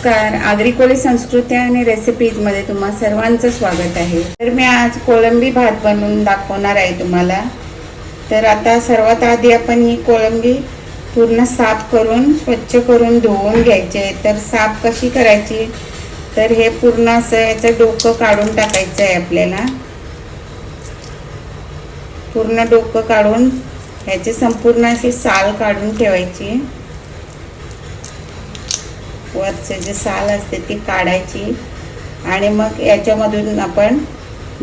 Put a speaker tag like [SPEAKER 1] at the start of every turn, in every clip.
[SPEAKER 1] नमस्कार. आगरी कोळी संस्कृती आणि रेसिपीजमध्ये तुम्हा सर्वांचं स्वागत आहे. तर मी आज कोळंबी भात बनवून दाखवणार आहे तुम्हाला. तर आता सर्वात आधी आपण ही कोळंबी पूर्ण साफ करून स्वच्छ करून धुवून घ्यायचे. तर साफ कशी करायची, तर हे पूर्ण असं याचं डोकं काढून टाकायचं आहे आपल्याला. पूर्ण डोकं काढून ह्याची संपूर्ण अशी साल काढून ठेवायची. वरचे जे साल असते ती काढायची आणि मग याच्यामधून आपण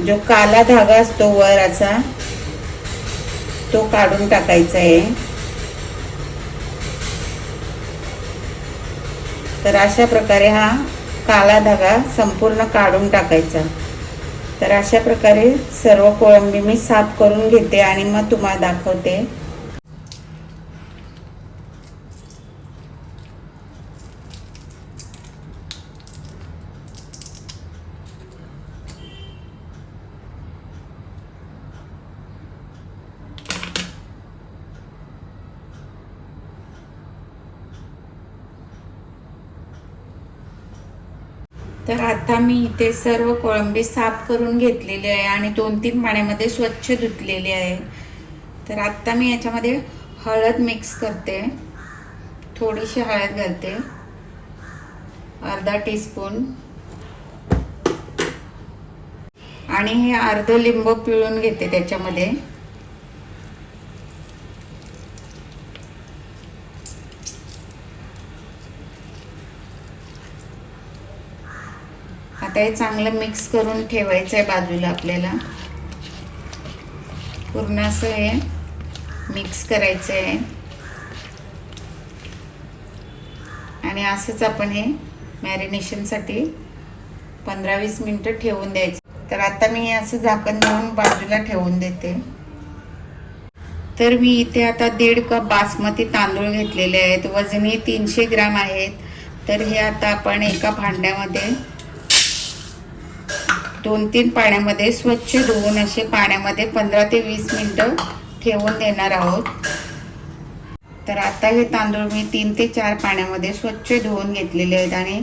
[SPEAKER 1] जो काला धागा असतो वर असा तो काढून टाकायचा आहे. तर अशा प्रकारे हा काला धागा संपूर्ण काढून टाकायचा. तर अशा प्रकारे सर्व कोळंबी मी साफ करून घेते आणि मग तुम्हाला दाखवते. तर आता मी इथे सर्व कोळंबी साफ करून घेतलेली आहे आणि 2-3 पाण्यामध्ये स्वच्छ धुतलेली आहे. तर आता मी याच्यामध्ये हळद मिक्स करते. थोडीशी हळद घालते, अर्धा टीस्पून, आणि हे अर्ध लिंबू पिळून घेते त्याच्यामध्ये. आता हे चांगलं मिक्स करून ठेवायचं आहे बाजूला आपल्याला. पूर्ण असं हे मिक्स करायचं आहे आणि असंच आपण हे मॅरिनेशनसाठी 15-20 मिनिटं ठेवून द्यायचं. तर आता मी हे असं झाकण देऊन बाजूला ठेवून देते. तर मी इथे आता 1.5 कप बासमती तांदूळ घेतलेले आहेत. वजनी 300 ग्राम आहेत. तर हे आता आपण एका भांड्यामध्ये 2-3 पाण्यामध्ये स्वच्छ धुवून असे पाण्यामध्ये 15 ते 20 मिनिटं ठेवून देणार आहोत. तर आता हे तांदूळ मी 3 ते 4 पाण्यामध्ये स्वच्छ धुवून घेतलेले आहेत आणि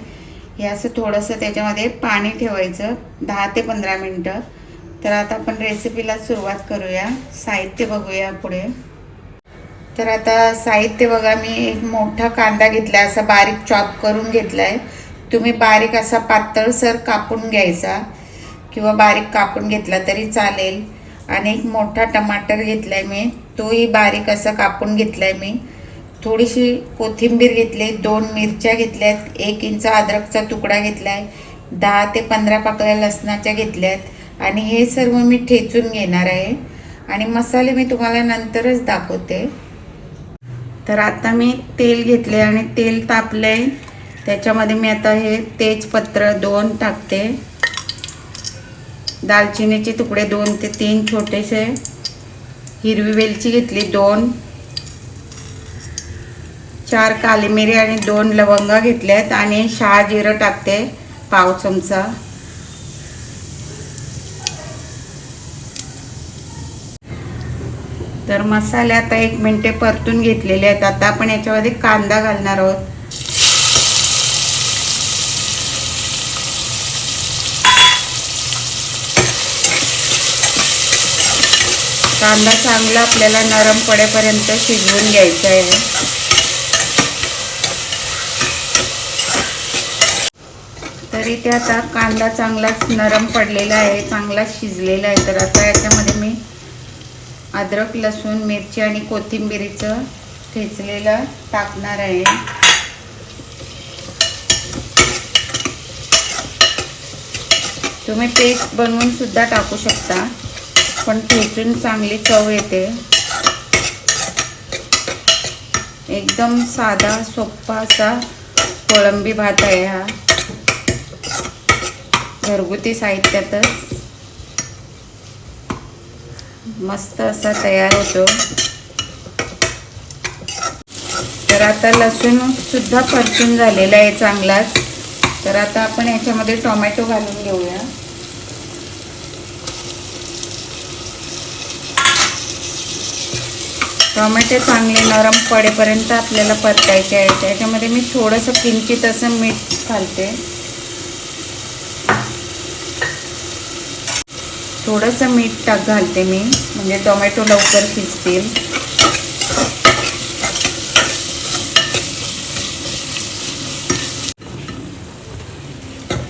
[SPEAKER 1] हे असं थोडंसं त्याच्यामध्ये पाणी ठेवायचं 10 ते 15 मिनिटं. तर आता आपण रेसिपीला सुरुवात करूया. साहित्य बघूया पुढे. तर आता साहित्य बघा, मी एक मोठा कांदा घेतला, असा बारीक चॉप करून घेतलाय. तुम्ही बारीक असा पातळसर कापून घ्यायचा किंवा बारीक कापून घेतला तरी चालेल. आणि एक मोठा टमाटर घेतलाय मी, तोही बारीक असा कापून घेतलाय मी. थोडीशी कोथिंबीर घेतली, 2 मिरच्या घेतल्यात, 1 इंच अद्रकचा तुकडा घेतलाय, 10 ते 15 पाकळ्या लसणाच्या घेतल्यात आणि हे सर्व मी ठेचून घेणार आहे आणि मसाले मी तुम्हाला नंतरच दाखवते. तर आता मी तेल घेतले आणि तेल तापले. त्याच्यामध्ये मी आता हे तेजपत्र 2 टाकते, दालचिनीचे तुकडे 2 ते 3 छोटेसे, हिरवी वेलची घेतली 2, 4 काली मिरी आणि 2 लवंगा घेतल्यात आणि शहाजिरं टाकते 1/2 चमचा. तर मसाले आता 1 मिनिटे परतून घेतलेले आहेत. आता आपण याच्यामध्ये कांदा घालणार आहोत. कांदा चांगला आपल्याला नरम पडेपर्यंत शिजवून घ्यायचा आहे. तर इथे आता कांदा चांगलाच नरम पडलेला आहे, चांगला शिजलेला आहे. तर आता याच्यामध्ये मी अद्रक, लसूण, मिरची आणि कोथिंबीरीचं ठेचलेलं टाकणार आहे. तुम्ही पेस्ट बनवून सुद्धा टाकू शकता, पण ठेचून चांगली चव येते. एकदम साधा सोपा असा कोळंबी भात आहे हा, घरगुती साहित्यातच मस्त असा तयार होतो. तर आता लसूण सुद्धा परतून झालेला आहे चांगलाच. तर आता आपण याच्यामध्ये टोमॅटो घालून घेऊया. टोमॅटो चांगले नरम पडेपर्यंत आपल्याला परतायचे आहे. त्याच्यामध्ये मी थोडंसं किंचित असं मीठ घालते. थोडंसं मीठ घालते मी, म्हणजे टोमॅटो लवकर शिजतील.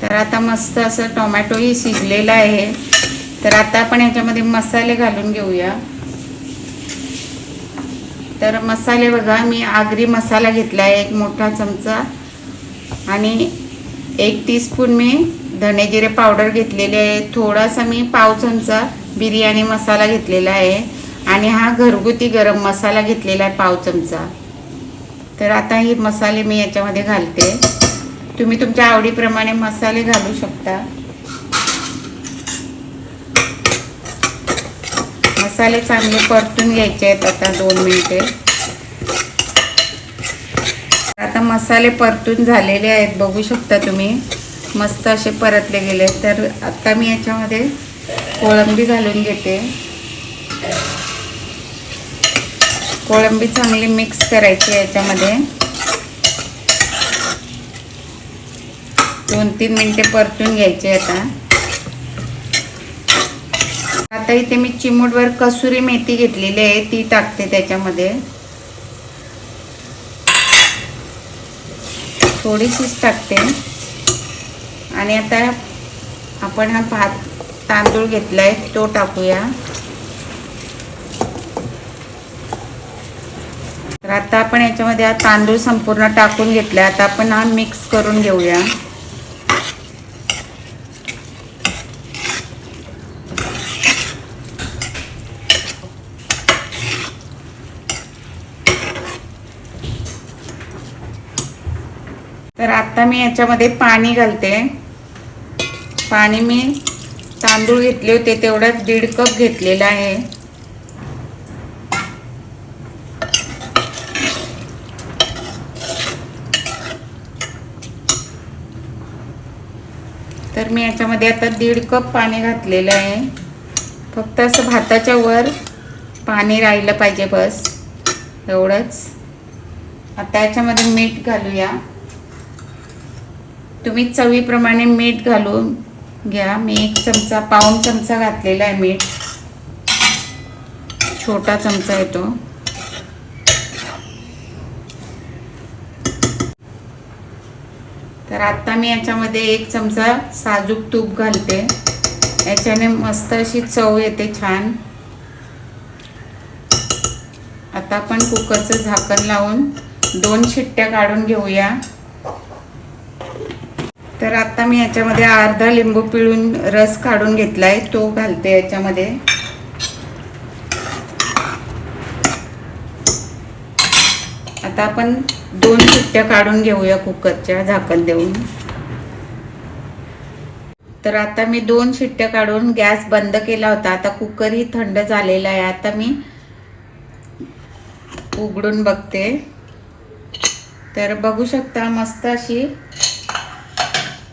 [SPEAKER 1] तर आता मस्त असं टोमॅटोही शिजलेला आहे. तर आता आपण याच्यामध्ये मसाले घालून घेऊया. तर मसाले बघा, मी आगरी मसाला घेतला आहे 1 मोठा चमचा, आणि 1 टीस्पून मी धने जिरे पावडर घेतलेले आहे. थोडासा मी पाव चमचा बिर्याणी मसाला घेतलेला आहे, आणि हा घरगुती गरम मसाला घेतलेला आहे पाव चमचा. तर आता ही मसाले मी याच्यामध्ये घालते. तुम्ही तुमच्या आवडीप्रमाणे मसाले घालू शकता. मसाले चांगले परतून घ्यायचे आहेत आता 2 मिनिटे. आता मसाले परतून झालेले आहेत, बघू शकता तुम्ही, मस्त असे परतले गेले. तर आता मी याच्यामध्ये कोळंबी घालून घेते. कोळंबी चांगली मिक्स करायची याच्यामध्ये. 2-3 मिनिटे परतून घ्यायचे. आता इथे मी चिमूटभर कसुरी मेथी घेतलेली आहे, ती टाकते त्याच्यामध्ये. थोडीशीच टाकते. आणि आता आपण हा तांदूळ घेतलाय तो टाकूया. तर आता आपण याच्यामध्ये हा तांदूळ संपूर्ण टाकून घेतला. आता आपण हा मिक्स करून घेऊया. तर आता मी याच्यामध्ये पाणी घालते. पाणी मी तांदूळ घेतले होते तेवढाच 1.5 कप घेतलेला आहे. तर मी याच्यामध्ये आता 1.5 कप पाणी घातलेलं आहे. फक्त असं भाताच्या वर पाणी राहिलं पाहिजे, बस एवढंच. आता याच्यामध्ये मीठ घालूया. तुम्ही चवीप्रमाणे मीठ घालून घ्या. मी 1 चमचा, पाऊण चमचा घातलेला आहे मीठ, छोटा चमचा येतो. तर आता मी याच्यामध्ये 1 चमचा साजूक तूप घालते. याच्याने मस्त अशी चव येते छान. आता आपण कुकरचं झाकण लावून 2 शिट्ट्या काढून घेऊया. तर आता मी याच्यामध्ये अर्धा लिंबू पिळून रस काढून घेतलाय, तो घालते याच्यामध्ये. आता आपण 2 शिट्ट्या काढून घेऊया कुकरच्या झाकण देऊन. तर आता मी 2 शिट्ट्या काढून गॅस बंद केला होता. आता कुकरही थंड झालेला आहे. आता मी उघडून बघते. तर बघू शकता मस्त अशी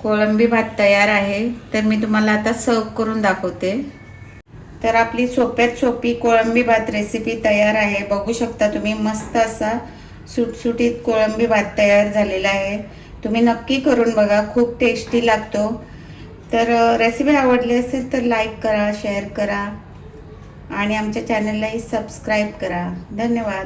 [SPEAKER 1] कोळंबी भात तयार आहे. तर मी तुम्हाला आता सर्व करून दाखवते. तर आपली सोप्यात सोपी कोळंबी भात रेसिपी तयार आहे. बघू शकता तुम्ही, मस्त असा सुटसुटीत कोळंबी भात तयार झालेला आहे. तुम्ही नक्की करून बघा, खूप टेस्टी लागतो. तर रेसिपी आवडली असेल तर लाईक करा, शेअर करा, आणि आमच्या चॅनललाही सबस्क्राईब करा. धन्यवाद.